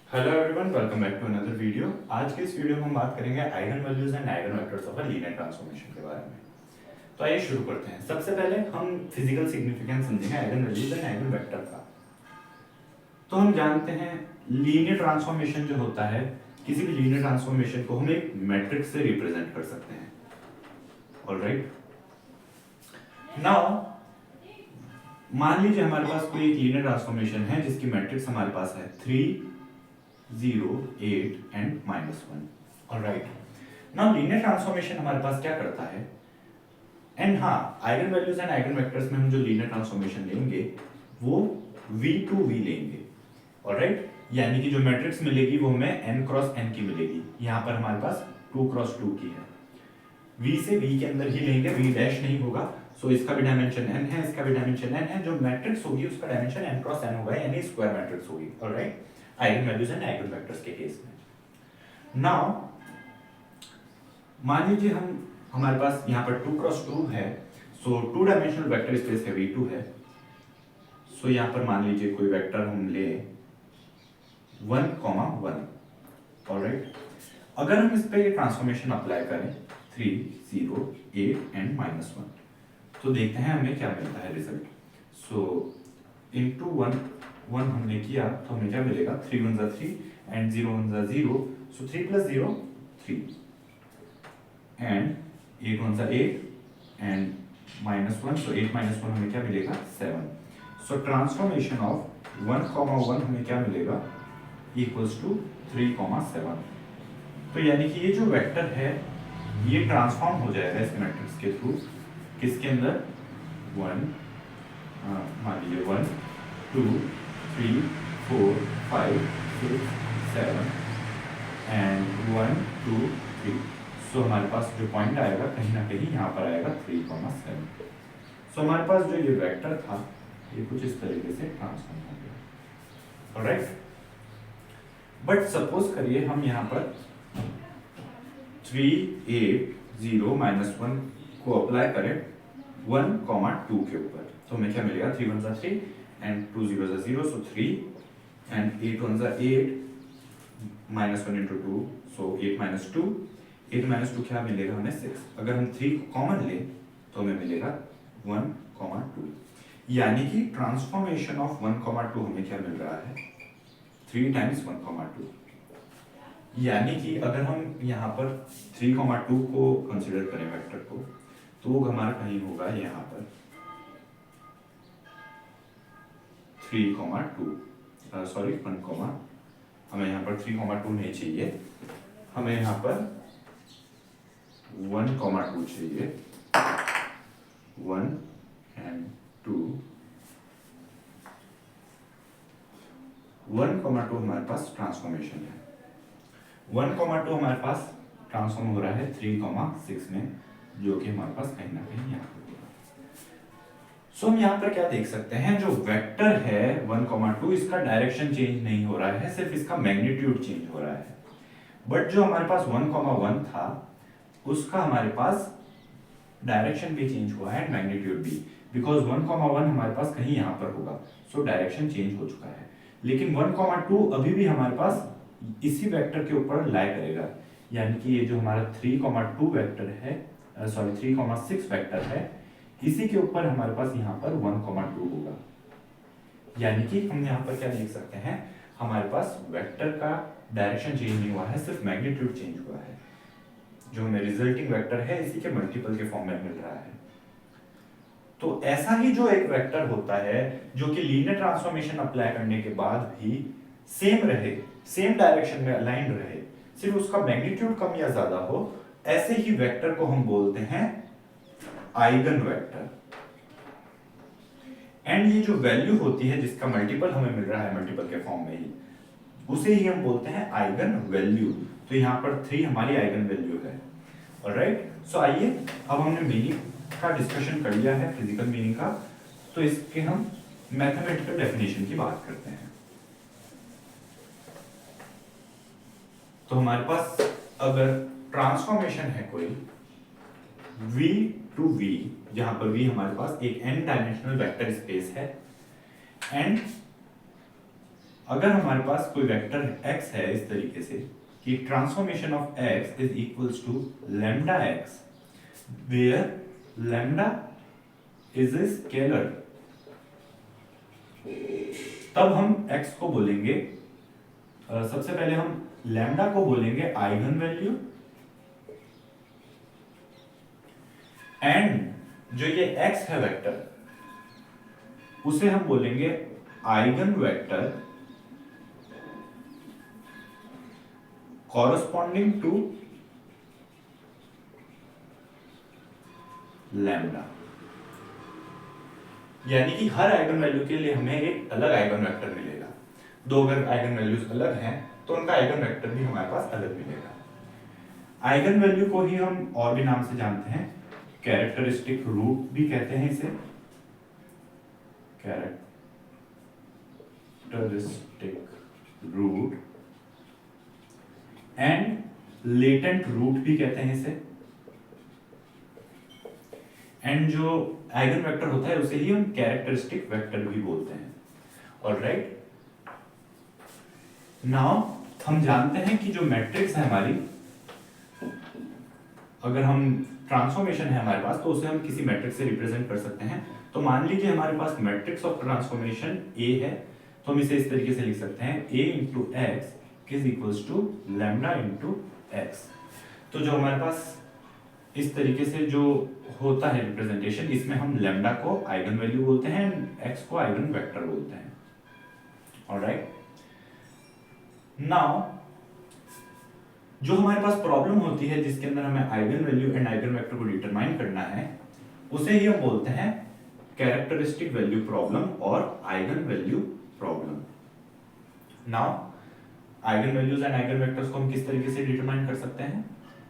Hello everyone, welcome back to another video. आज के इस वीडियो में हम बात करेंगे eigenvalues and eigenvectors of a linear transformation के बारे में। तो आइए शुरू करते हैं। सबसे पहले हम फिजिकल सिग्निफिकेंस समझेंगे eigen values and eigen vector का। तो हम जानते हैं लीनियर ट्रांसफॉर्मेशन जो होता है, किसी भी लीनियर ट्रांसफॉर्मेशन को हम एक मैट्रिक्स से रिप्रेजेंट कर सकते हैं। ऑलराइट, नाउ मान लीजिए हमारे पास कोई एक लीनियर ट्रांसफॉर्मेशन है जिसकी मैट्रिक्स हमारे पास है 3 0 8 and -1। Alright, now linear transformation हमारे पास क्या करता है, एंड हाँ, eigen values and eigen vectors में हम जो लीनियर ट्रांसफॉर्मेशन लेंगे वो v टू v लेंगे। ऑलराइट, यानी कि जो मैट्रिक्स मिलेगी वो हमें n क्रॉस n की मिलेगी। यहाँ पर हमारे पास 2 क्रॉस 2 की है। v से v के अंदर ही लेंगे, v डैश नहीं होगा। सो इसका भी डायमेंशन n है, इसका भी डायमेंशन n है। जो मैट्रिक्स होगी उसका डायमेंशन n क्रॉस n होगा, यानी स्क्वायर मैट्रिक्स होगी। Alright, eigen values and eigenvectors के केस में। नाउ मान लीजिए हमारे पास यहाँ पर 2 क्रॉस 2 है, सो 2 डायमेंशनल वेक्टर स्पेस है v2 है। सो यहाँ पर मान लीजिए कोई वेक्टर हम ले 1, 1। ऑलराइट, अगर हम इस पे ट्रांसफॉर्मेशन अप्लाई करें 3 0 8 एंड -1, तो देखते हैं हमें क्या मिलता है रिजल्ट। सो इनटू 1 1 हमने किया तो हमें क्या मिलेगा, 3 1 जा 3 एंड 0 1 जा 0। सो 3 + 0 3 एंड 8 1 जा 8 एंड -1। सो 8 - 1 हमें क्या मिलेगा, 7। सो ट्रांसफॉर्मेशन ऑफ 1, 1 हमें क्या मिलेगा, इक्वल्स टू 3, 7। तो यानी कि ये जो वेक्टर है ये ट्रांसफॉर्म हो जाएगा इस मैट्रिक्स के थ्रू, किसके अंदर, 1 मान लीजिए 1 2 3 4 5 6 7 एंड 1 2 3। सो हमारे पास जो पॉइंट आएगा कहीं ना कहीं यहाँ पर आएगा 3, 7। सो हमारे पास जो ये वेक्टर था ये कुछ इस तरीके से ट्रांसफॉर्म हो गया। ऑलराइट, बट सपोज करिए हम यहाँ पर 3 8 0 -1 को अप्लाई करें 1, 2 के ऊपर, तो हमें क्या मिलेगा, 3 1 जा 3 एंड 2 0 जा 0। सो 3 एंड 8 1 जा 8 -1 into 2, सो 8 - 2। 8 - 2 क्या मिलेगा हमें, 6। अगर हम 3 को कॉमन लें तो हमें मिलेगा 1, 2। यानी कि ट्रांसफॉर्मेशन ऑफ 1, 2 हमें क्या मिल रहा है, 3 टाइम्स 1, 2। यानी कि अगर हम यहाँ पर 3, 2 को कंसिडर करें वेक्टर को, तो वो हमारा कहीं होगा यहाँ पर 3, 2 सॉरी 1, हमें यहाँ पर 3, 2 नहीं चाहिए, हमें यहाँ पर 1, 2 चाहिए। 1 एंड 2, 1, 2 हमारे पास ट्रांसफॉर्मेशन है। 1, 2 हमारे पास ट्रांसफॉर्म हो रहा है 3, 6 में, जो कि हमारे पास कहीं ना कहीं यहाँ पर होगा। सो हम यहाँ पर क्या देख सकते हैं, जो वेक्टर है 1, 2, इसका डायरेक्शन चेंज नहीं हो रहा है, सिर्फ इसका मैग्नीट्यूड चेंज हो रहा है। बट जो हमारे पास 1, 1 था उसका हमारे पास डायरेक्शन भी चेंज हुआ है एंड मैग्नीट्यूड भी, बिकॉज 1, 1 हमारे पास कहीं यहाँ पर होगा। सो डायरेक्शन चेंज हो चुका है। लेकिन 1, 2 अभी भी हमारे पास इसी वेक्टर के ऊपर लाई करेगा, यानी कि ये जो हमारा 3, 2 वेक्टर है, सॉरी 3, 6 वेक्टर है, इसी के ऊपर हमारे पास यहाँ पर 1, 2 होगा। यानी कि हम यहाँ पर क्या देख सकते हैं, हमारे पास वेक्टर का डायरेक्शन चेंज नहीं हुआ है, सिर्फ मैग्नीट्यूड चेंज हुआ है। जो हमें रिजल्टिंग वेक्टर है इसी के मल्टीपल के फॉर्म में मिल रहा है। तो ऐसा ही जो एक वेक्टर होता है जो कि लीनियर ट्रांसफॉर्मेशन अप्लाई करने के बाद भी सेम रहे, सेम डायरेक्शन में अलाइंड रहे, सिर्फ उसका मैग्नीट्यूड कम या ज्यादा हो, ऐसे ही वेक्टर को हम बोलते हैं आइगन वेक्टर। एंड ये जो वैल्यू होती है जिसका मल्टीपल हमें मिल रहा है मल्टीपल के फॉर्म में ही, उसे ही हम बोलते हैं आइगन वैल्यू। तो यहाँ पर 3 हमारी आइगन वैल्यू है। ऑलराइट, सो आइए अब हमने मीनिंग का डिस्कशन कर लिया है, फिजिकल मीनिंग का, तो इसके हम मैथमेटिकल डेफिनेशन की बात करते हैं। तो हमारे पास अगर ट्रांसफॉर्मेशन है कोई v टू v, जहां पर v हमारे पास एक n डायमेंशनल वेक्टर स्पेस है, एंड अगर हमारे पास कोई वेक्टर x है इस तरीके से कि transformation of x is equals to lambda x where lambda is a scalar, तब हम x को बोलेंगे सबसे पहले हम लैम्डा को बोलेंगे आइगन वैल्यू, एंड जो ये x है वेक्टर उसे हम बोलेंगे eigen vector corresponding to lambda. यानी कि हर आइगन वैल्यू के लिए हमें एक अलग आइगन वेक्टर मिलेगा। दो अगर आइगन वैल्यूज अलग हैं तो उनका आइगन वेक्टर भी हमारे पास अलग मिलेगा। आइगन वैल्यू को ही हम और भी नाम से जानते हैं, कैरेक्टरिस्टिक रूट भी कहते हैं इसे, characteristic root and latent root भी कहते हैं इसे, एंड जो आइगन वेक्टर होता है उसे ही हम कैरेक्टरिस्टिक वेक्टर भी बोलते हैं। ऑलराइट, नाउ हम जानते हैं कि जो मैट्रिक्स है हमारी, अगर हम ट्रांसफॉर्मेशन है हमारे पास तो उसे हम किसी मैट्रिक्स से रिप्रेजेंट कर सकते हैं। तो मान लीजिए हमारे पास मैट्रिक्स ऑफ ट्रांसफॉर्मेशन A है, तो हम इसे इस तरीके से लिख सकते हैं A into x is equals to lambda into x. तो जो हमारे पास इस तरीके से जो होता है रिप्रेजेंटेशन, इसमें हम लैम्डा को आइगन वैल्यू बोलते हैं एंड एक्स को आइगन वेक्टर बोलते हैं। ऑलराइट, नाउ जो हमारे पास प्रॉब्लम होती है जिसके अंदर हमें eigen value and eigen vector को डिटरमाइन करना है, उसे ही हम बोलते हैं कैरेक्टरिस्टिक वैल्यू प्रॉब्लम और eigen value problem. Now eigen values and eigen vectors को हम किस तरीके से डिटरमाइन कर सकते हैं,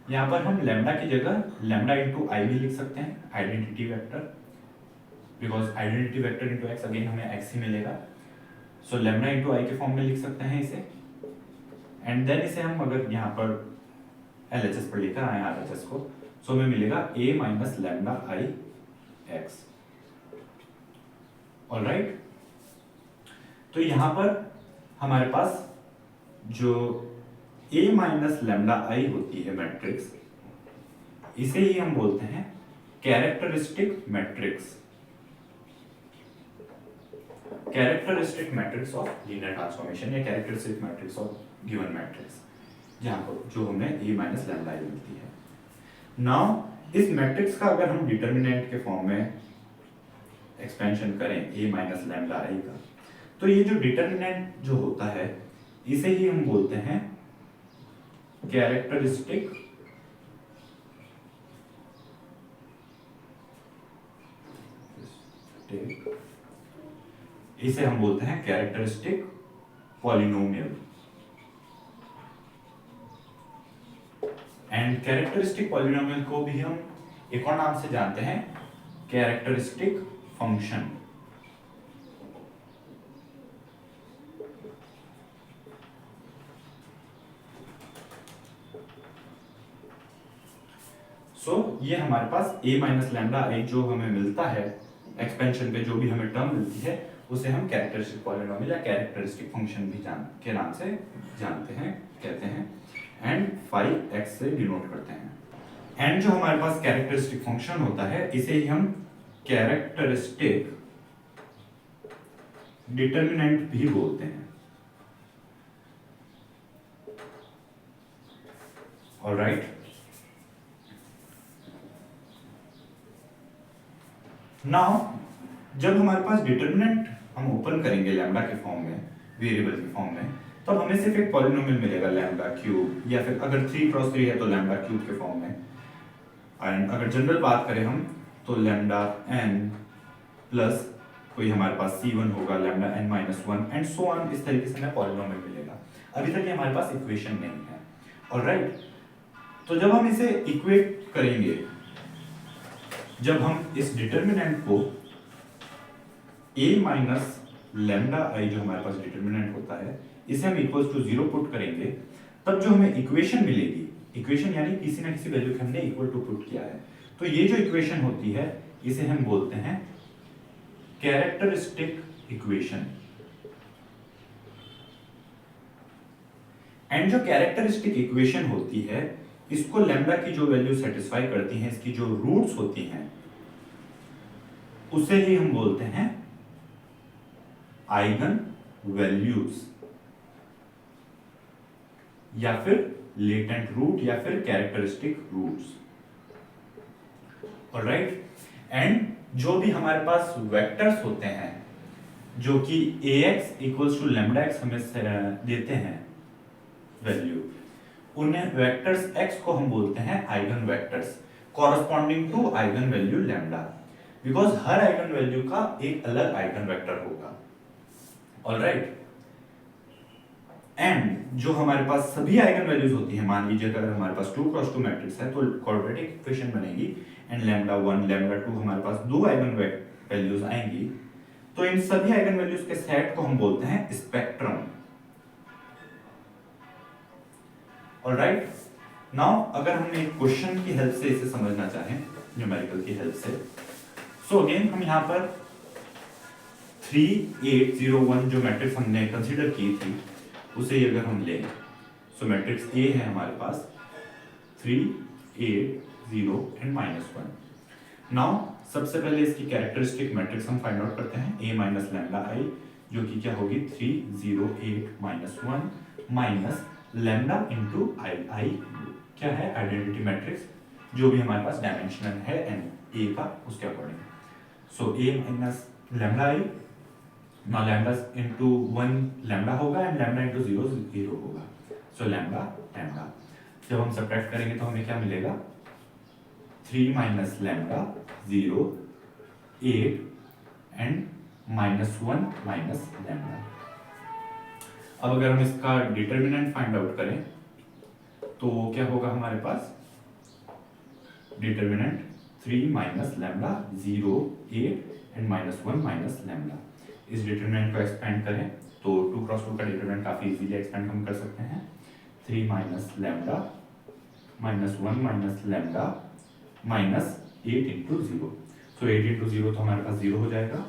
यहाँ पर हम लैम्डा की जगह लैम्डा इंटू आई भी लिख सकते हैं, identity vector, because identity vector into x again हमें एक्स ही मिलेगा। सो लैम्डा इंटू आई के फॉर्म में लिख सकते हैं इसे, एंड देन इसे हम अगर यहाँ पर LHS पर लेकर आए RHS को, सो हमें मिलेगा a minus lambda I x. Alright, तो यहाँ पर हमारे पास जो a माइनस लैम्डा आई होती है मैट्रिक्स, इसे ही हम बोलते हैं characteristic matrix, characteristic matrix of linear transformation या characteristic matrix of given matrix, जहां पर जो हमें a माइनस लैम्डा आई मिलती है। नाउ इस मैट्रिक्स का अगर हम डिटर्मिनेंट के फॉर्म में एक्सपेंशन करें a माइनस लैम्डा आई का, तो ये जो डिटर्मिनेंट जो होता है इसे ही हम बोलते हैं कैरेक्टरिस्टिक इसे हम बोलते हैं characteristic polynomial. And characteristic polynomial को भी हम एक और नाम से जानते हैं, कैरेक्टरिस्टिक फंक्शन। सो ये हमारे पास a माइनस लैम्डा आई जो हमें मिलता है एक्सपेंशन पे, जो भी हमें टर्म मिलती है उसे हम कैरेक्टरिस्टिक पॉलिनोमियल या कैरेक्टरिस्टिक फंक्शन भी के नाम से जानते हैं, कहते हैं, एंड फाई एक्स से डिनोट करते हैं। एंड जो हमारे पास कैरेक्टरिस्टिक फंक्शन होता है इसे ही हम कैरेक्टरिस्टिक डिटर्मिनेंट भी बोलते हैं। ऑलराइट, नाउ जब हमारे पास डिटर्मिनेंट हम ओपन करेंगे लैम्डा के फॉर्म में, वेरिएबल के फॉर्म में, तब हमें सिर्फ एक पॉलिनोमियल मिलेगा लैम्डा क्यूब, या फिर अगर 3 क्रॉस 3 है तो लैम्डा क्यूब के फॉर्म में। एंड अगर जनरल बात करें हम तो लैम्डा n प्लस कोई हमारे पास c1 होगा, lambda n minus 1 and so on, इस तरीके से हमें पॉलिनोमियल मिलेगा। अभी तक ये हमारे पास इक्वेशन नहीं है। ऑलराइट, तो जब हम इसे इक्वेट करेंगे, जब हम इस डिटर्मिनेंट को a माइनस लैम्डा आई जो हमारे पास डिटर्मिनेंट होता है इसे हम इक्वल्स टू 0 पुट करेंगे, तब जो हमें इक्वेशन मिलेगी, इक्वेशन यानी किसी ना किसी वैल्यू के हमने इक्वल टू पुट किया है, तो ये जो इक्वेशन होती है इसे हम बोलते हैं कैरेक्टरिस्टिक इक्वेशन। एंड जो कैरेक्टरिस्टिक इक्वेशन होती है, इसको लैम्डा की जो वैल्यू सेटिस्फाई करती हैं, इसकी जो रूट्स होती हैं, उसे ही हम बोलते हैं आइगन वैल्यूज या फिर लेटेंट रूट या फिर कैरेक्टरिस्टिक रूट्स। ऑलराइट, एंड जो भी हमारे पास वेक्टर्स होते हैं जो कि ax equals to lambda x हमें देते हैं वैल्यू, उन्हें वेक्टर्स x को हम बोलते हैं eigenvectors corresponding to eigenvalue lambda, because हर आइगन वैल्यू का एक अलग आइगन वेक्टर होगा। ऑलराइट, एंड जो हमारे पास सभी आइगन वैल्यूज होती हैं, मान लीजिए अगर हमारे पास 2 क्रॉस 2 मैट्रिक्स है तो क्वाड्रेटिक इक्वेशन बनेगी एंड लैम्डा 1 लैम्डा 2 हमारे पास दो आइगन वैल्यूज आएंगी, तो इन सभी आइगन वैल्यूज के सेट को हम बोलते हैं स्पेक्ट्रम। ऑलराइट, नाउ अगर हम एक क्वेश्चन की हेल्प से इसे समझना चाहें, न्यूमेरिकल की हेल्प से, सो अगेन हम यहाँ पर 3 8 0 1 जो मैट्रिक्स हमने कंसीडर की थी उसे अगर हम लें, सो मैट्रिक्स A है हमारे पास 3 8 0 एंड -1। नाउ सबसे पहले इसकी कैरेक्टरिस्टिक मैट्रिक्स हम फाइंड आउट करते हैं, A माइनस लैम्डा I, जो कि क्या होगी 3 0 8 -1 माइनस लैम्डा इंटू I क्या है आइडेंटिटी मैट्रिक्स, जो भी हमारे पास डायमेंशनल है एन A का, उसके according. So A minus lambda I, now lambda into 1 lambda होगा एंड lambda into 0 0 होगा, सो लैम्डा लैम्डा। जब हम सब्ट्रैक्ट करेंगे तो हमें क्या मिलेगा 3 minus lambda 0 8 and -1 minus lambda. अब अगर हम इसका डिटर्मिनेंट फाइंड आउट करें तो क्या होगा हमारे पास determinant 3 minus lambda 0 8 and -1 minus lambda. इस डिटरमिनेंट को एक्सपेंड करें तो 2 क्रॉस 2 का डिटरमिनेंट काफी इजीली एक्सपेंड हम कर सकते हैं, 3 minus lambda -1 minus lambda -8 into 0, सो 8 इंटू 0 तो हमारे पास 0 हो जाएगा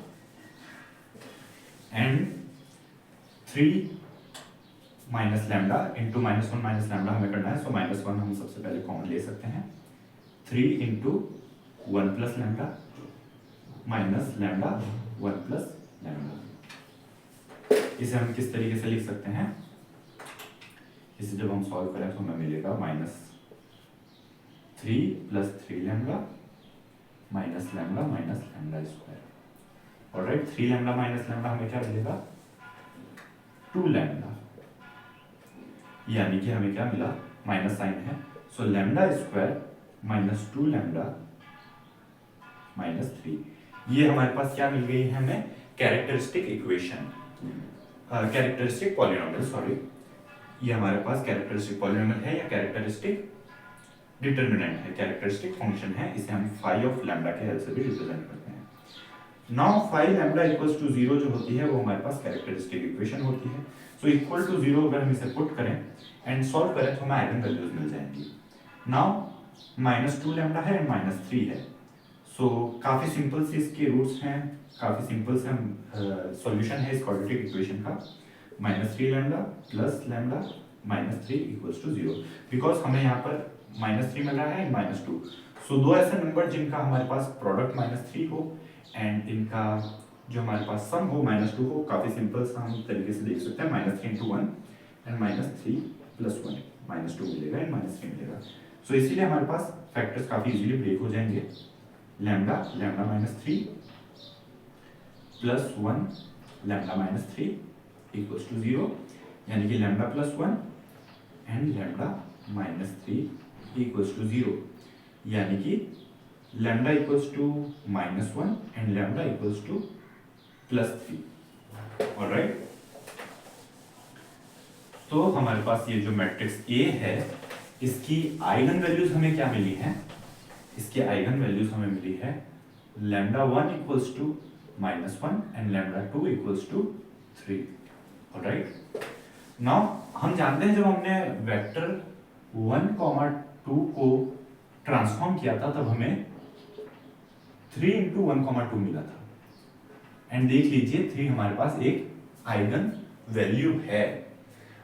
and 3 minus lambda into -1 minus lambda हमें करना है, सो -1 हम सबसे पहले कॉमन ले सकते हैं, 3 into 1 plus lambda minus lambda 1 plus lambda. इसे हम किस तरीके से लिख सकते हैं, इसे जब हम सॉल्व करें तो हमें मिलेगा -3 plus 3 lambda minus lambda minus lambda square. Alright, 3 lambda minus lambda हमें क्या मिलेगा 2 लैम्डा, यानी कि हमें क्या मिला माइनस साइन है, so lambda square minus 2 lambda -3। ये हमारे पास क्या मिल गई है हमें characteristic equation, characteristic polynomial, sorry, ये हमारे पास कैरेक्टरिस्टिक पॉलिनोमियल है या कैरेक्टरिस्टिक डिटरमिनेंट है, कैरेक्टरिस्टिक फंक्शन है, इसे हम फाई ऑफ लैम्डा के हेल्प से भी रिप्रेजेंट करते हैं। Now phi lambda equals to 0 जो होती है वो हमारे पास कैरेक्टरिस्टिक इक्वेशन होती है, सो इक्वल टू 0 अगर हम इसे पुट करें एंड सॉल्व करें तो हमें आइगन वैल्यूज मिल जाएंगी। नाउ -2 लैम्डा है एंड -3 है, सो काफी सिंपल से इसके रूट्स हैं, काफी सिंपल से हम सॉल्यूशन है इस क्वाड्रेटिक इक्वेशन का, -3 lambda plus lambda -3 equals to 0, because हमें यहाँ पर -3 मिल रहा है एंड -2, सो दो ऐसे नंबर जिनका हमारे पास प्रोडक्ट -3 हो एंड इनका जो हमारे पास सम हो -2 हो, काफी सिंपल सा हम तरीके से देख सकते हैं, -3 into 1 एंड -3 + 1 -2 मिलेगा एंड -3 मिलेगा, सो इसीलिए हमारे पास फैक्टर्स काफी इजीली ब्रेक हो जाएंगे, lambda lambda -3 plus 1 lambda -3 equals to 0, यानी कि lambda plus 1 and lambda -3 equals to 0, यानी कि lambda equals to -1 and lambda equals to +3। Alright, तो हमारे पास ये जो मैट्रिक्स A है इसकी आइगन वैल्यूज हमें क्या मिली है, इसकी आइगन वैल्यूज हमें मिली है lambda 1 equals to -1 and lambda 2 equals to 3। Alright, now हम जानते हैं जब हमने वेक्टर 1, 2 को ट्रांसफॉर्म किया था तब हमें 3 into 1, 2 मिला था, एंड देख लीजिए 3 हमारे पास एक आइगन वैल्यू है।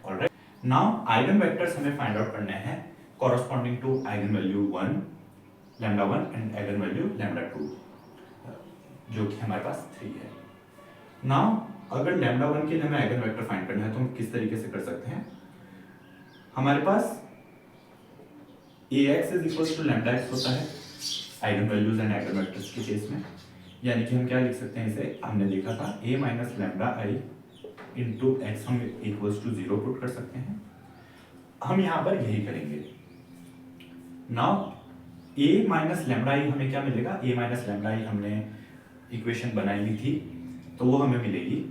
ऑलराइट, नाउ आइगन वेक्टर्स हमें फाइंड आउट करने हैं corresponding to eigenvalue 1 lambda 1 and eigenvalue lambda 2 जो कि हमारे पास 3 है। नाउ अगर लैम्डा 1 के लिए हमें आइगन वेक्टर फाइंड करना है तो हम किस तरीके से कर सकते हैं? हमारे पास ax is equal to lambda x होता है eigen values and eigenvectors के केस में, यानी कि हम क्या लिख सकते हैं इसे, हमने देखा था a minus lambda I into x हम इक्वल्स टू 0 पुट कर सकते हैं। हम यहाँ पर यही करेंगे। नाउ a माइनस लैम्डा आई हमें क्या मिलेगा, a माइनस लैम्डा आई हमने इक्वेशन बनाई ली थी तो वो हमें मिलेगी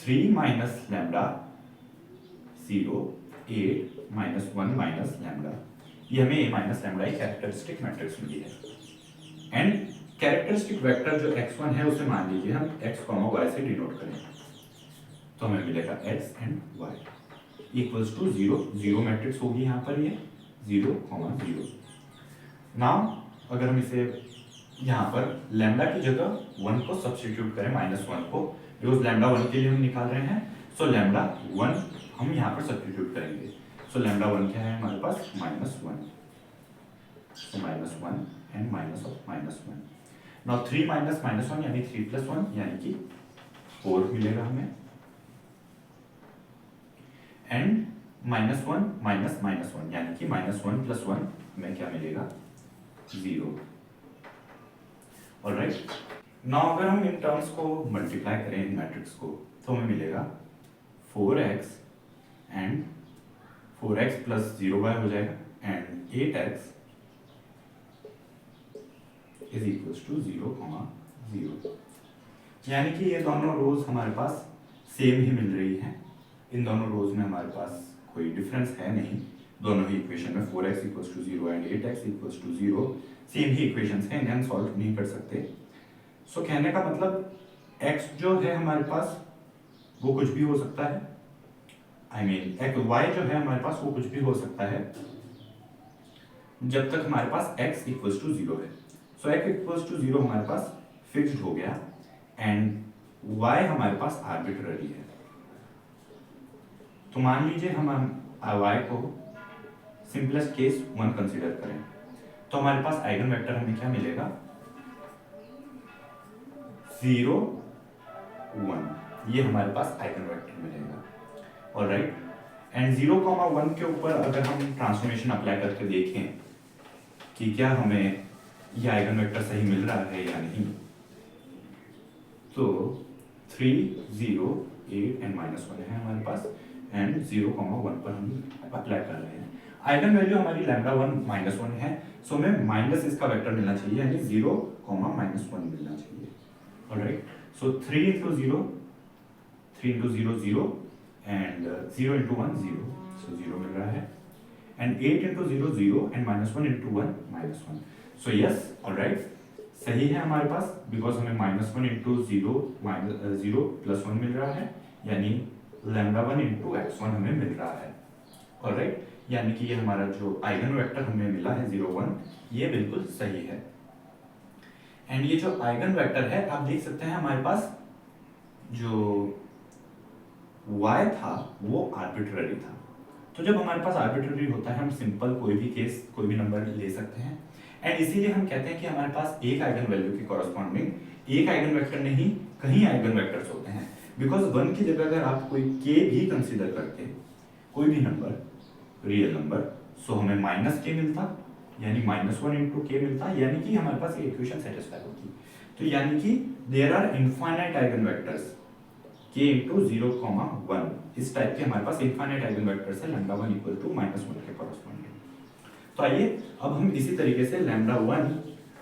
3 minus lambda 0 8 minus 1 minus lambda, ये हमें a माइनस लैम्डा एक कैरेक्टरिस्टिक मैट्रिक्स मिली है। एंड कैरेक्टरिस्टिक वेक्टर जो x1 है उसे मान लीजिए हम x, y से डिनोट करें तो हमें मिलेगा x and y equals to 0 0 matrix होगी यहाँ पर ये 0, 0। नाउ अगर हम इसे यहाँ पर लैम्डा की जगह 1 को सब्स्टिट्यूट करें -1 को, बिकॉज लैम्डा 1 के लिए हम निकाल रहे हैं, सो लैम्डा 1 हम यहाँ पर सब्स्टिट्यूट करेंगे। सो लैम्डा 1 क्या है हमारे पास -1, सो -1 and minus of -1। Now 3 minus -1 यानी 3 प्लस 1 यानी कि 4 मिलेगा हमें, एंड -1 माइनस -1 यानी कि -1 प्लस 1 हमें क्या मिलेगा 0। ऑलराइट, नाउ अगर हम इन टर्म्स को मल्टीप्लाई करें इन मैट्रिक्स को तो हमें मिलेगा 4x and 4x plus 0y हो जाएगा and 8x is equals to 0, 0। यानी कि ये दोनों रोज हमारे पास सेम ही मिल रही है, इन दोनों रोज में हमारे पास कोई डिफरेंस है नहीं, दोनों ही इक्वेशन में 4x equals to 0 and 8x equals to 0 same ही इक्वेशंस हैं, इन्हें हम सॉल्व नहीं कर सकते। सो कहने का मतलब x जो है हमारे पास वो कुछ भी हो सकता है, I mean, y जो है हमारे पास वो कुछ भी हो सकता है जब तक हमारे पास x इक्वल्स टू 0 है। सो x इक्वल्स टू 0 हमारे पास फिक्स्ड हो गया एंड y हमारे पास आर्बिट्ररी है। तो मान लीजिए हम y को सिंपलेस्ट केस 1 कंसीडर करें तो हमारे पास आइगन वेक्टर हमें क्या मिलेगा 0, 1, ये हमारे पास आइगन वेक्टर मिलेगा। ऑलराइट, एंड 0, 1 के ऊपर अगर हम ट्रांसफॉर्मेशन अप्लाई करके देखें कि क्या हमें यह आइगन वेक्टर सही मिल रहा है या नहीं, तो 3, 0, 8 एंड -1 है हमारे पास एंड 0, 1 पर हम अप्लाई कर रहे हैं। आइगन वैल्यू हमारी लैम्डा 1 -1 है, सो हमें माइनस इसका वेक्टर मिलना चाहिए यानी 0, -1 मिलना चाहिए। Alright, so 3 into 0, 0 and 0 into 1 0, सो 0 मिल रहा है and 8 into 0 0 and -1 into 1 -1, so yes alright सही है हमारे पास, बिकॉज हमें -1 into 0 प्लस 1 मिल रहा है यानी लैम्डा 1 into x1 हमें मिल रहा है। ऑलराइट, यानी कि ये हमारा जो आइगन वेक्टर हमें मिला है 0, 1 ये बिल्कुल सही है। एंड ये जो आइगन वेक्टर है आप देख सकते हैं हमारे पास जो y था वो आर्बिट्ररी था, तो जब हमारे पास आर्बिट्ररी होता है हम सिंपल कोई भी केस कोई भी नंबर ले सकते हैं एंड इसीलिए हम कहते हैं कि हमारे पास एक आइगन वैल्यू के कॉरस्पॉन्डिंग एक आइगन वेक्टर नहीं कहीं आइगन वेक्टर्स होते हैं, बिकॉज 1 की जगह अगर आप कोई k भी कंसीडर करते कोई भी नंबर रियल नंबर, सो हमें -k मिलता यानी -1 into k मिलता, यानी कि हमारे पास ये इक्वेशन सेटिस्फाई होती। तो यानी कि there are infinite eigen vectors k into 0, 1, इस टाइप के हमारे पास इनफाइनाइट आइगन वेक्टर्स है लैम्डा 1 इक्वल टू -1 के कॉरस्पॉन्डिंग। तो आइए अब हम इसी तरीके से लैम्डा 1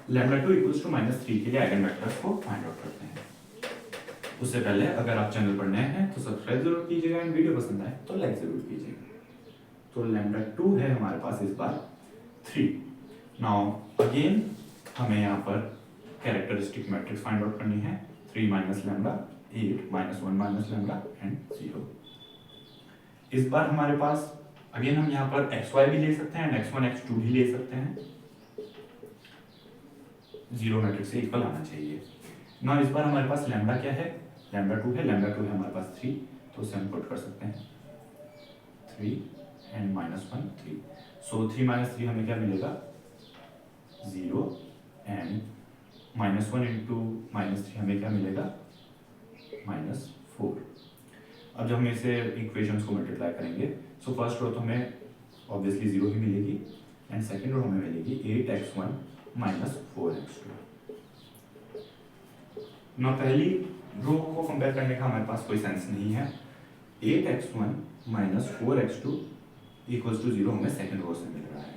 लैम्डा 2 इक्वल्स टू -3 के लिए आइगन वेक्टर्स को फाइंड आउट करते हैं। उससे पहले अगर आप चैनल पर नए हैं तो सब्सक्राइब जरूर कीजिएगा एंड वीडियो पसंद आए तो लाइक जरूर कीजिएगा। तो लैम्डा 2 है हमारे पास इस बार 3। नाउ अगेन हमें यहाँ पर कैरेक्टरिस्टिक मैट्रिक्स फाइंड आउट करनी है 3 minus lambda 8 -1 minus lambda and 0। इस बार हमारे पास अगेन हम यहाँ पर xy भी ले सकते हैं एंड x1 x2 भी ले सकते हैं, 0 मैट्रिक्स से इक्वल आना चाहिए। नाउ इस बार हमारे पास लैम्डा क्या है, लैम्डा 2 है, लैम्डा 2 है हमारे पास 3, तो उसे हम पुट कर सकते हैं 3 एंड -1 3। सो 3 - 3 हमें क्या मिलेगा 0 एंड -1 इंटू -3 हमें क्या मिलेगा -4। अब जब हम इसे इक्वेशंस को मल्टीप्लाई करेंगे सो फर्स्ट रो तो हमें ऑब्वियसली 0 ही मिलेगी एंड सेकेंड रो हमें मिलेगी 8x1 -4x2। ना पहली रो को कंपेयर करने का हमारे पास कोई सेंस नहीं है। 8x1 -4x2 इक्वल्स टू 0 हमें सेकेंड रो से मिल रहा है,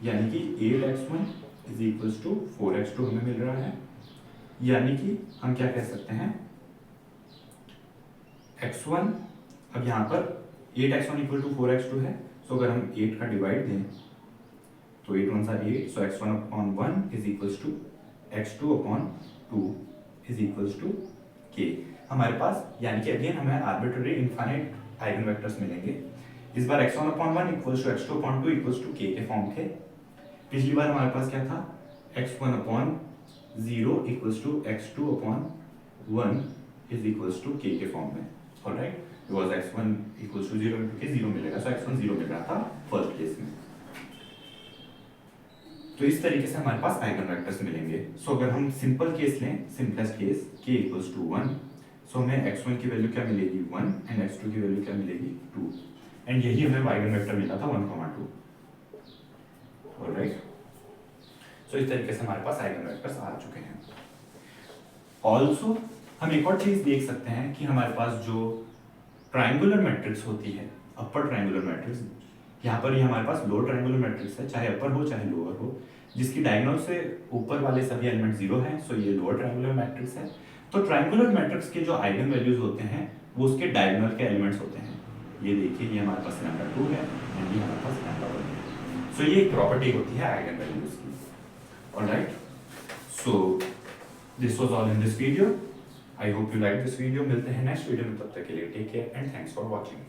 यानी कि 8x1 is equals to 4x2 हमें मिल रहा है, यानी कि हम क्या कह सकते हैं x1, अब यहाँ पर 8x1 इक्वल टू 4x2 है, सो अगर हम 8 का डिवाइड दें तो 8 1 8, so x1 upon 1 is equals to x2 upon 2 is equals to k। हमारे पास यानी कि अगेन हमें आर्बिट्ररी इनफाइनाइट आइगन वेक्टर्स मिलेंगे। इस बार x1 upon 1 equals to x2 upon 2 equals to k के फॉर्म थे। पिछली बार हमारे पास क्या था x1 upon 0 equals to x2 upon 1 is equals to k के फॉर्म में, alright, because x1 equals to 0 into k 0 मिलेगा, सो x1 0 मिल रहा था फर्स्ट केस में। तो इस तरीके से हमारे पास आइगन वेक्टर्स मिलेंगे। सो अगर हम सिंपल केस लें, simplest case k equals to 1, so हमें x1 की वैल्यू क्या मिलेगी 1 एंड x2 की वैल्यू क्या मिलेगी 2, एंड यही हमें आइगन वेक्टर मिला था 1, 2, ऑलराइट। सो इस तरीके से हमारे पास आइगन वेक्टर्स आ चुके हैं। ऑल्सो हम एक और चीज देख सकते हैं कि हमारे पास जो ट्राइंगुलर मैट्रिक्स होती है, अपर ट्राइंगुलर मैट्रिक्स, यहाँ पर ये हमारे पास लोअर ट्राइंगुलर मैट्रिक्स है, चाहे अपर हो चाहे लोअर हो, जिसकी डायगोनल से ऊपर वाले सभी एलिमेंट 0 हैं, सो ये लोअर ट्राइंगुलर मैट्रिक्स है। तो ट्राइंगुलर मैट्रिक्स के जो आइगन वैल्यूज होते हैं वो उसके डायगोनल के एलिमेंट्स होते हैं। ये देखिए, ये हमारे पास λ2 है एंड ये हमारे पास λ1 है। सो ये एक प्रॉपर्टी होती है आइगन वैल्यूज की, alright. So this was all in this video. I hope you like this video. मिलते हैं नेक्स्ट वीडियो में, तब तक के लिए take care and thanks for watching.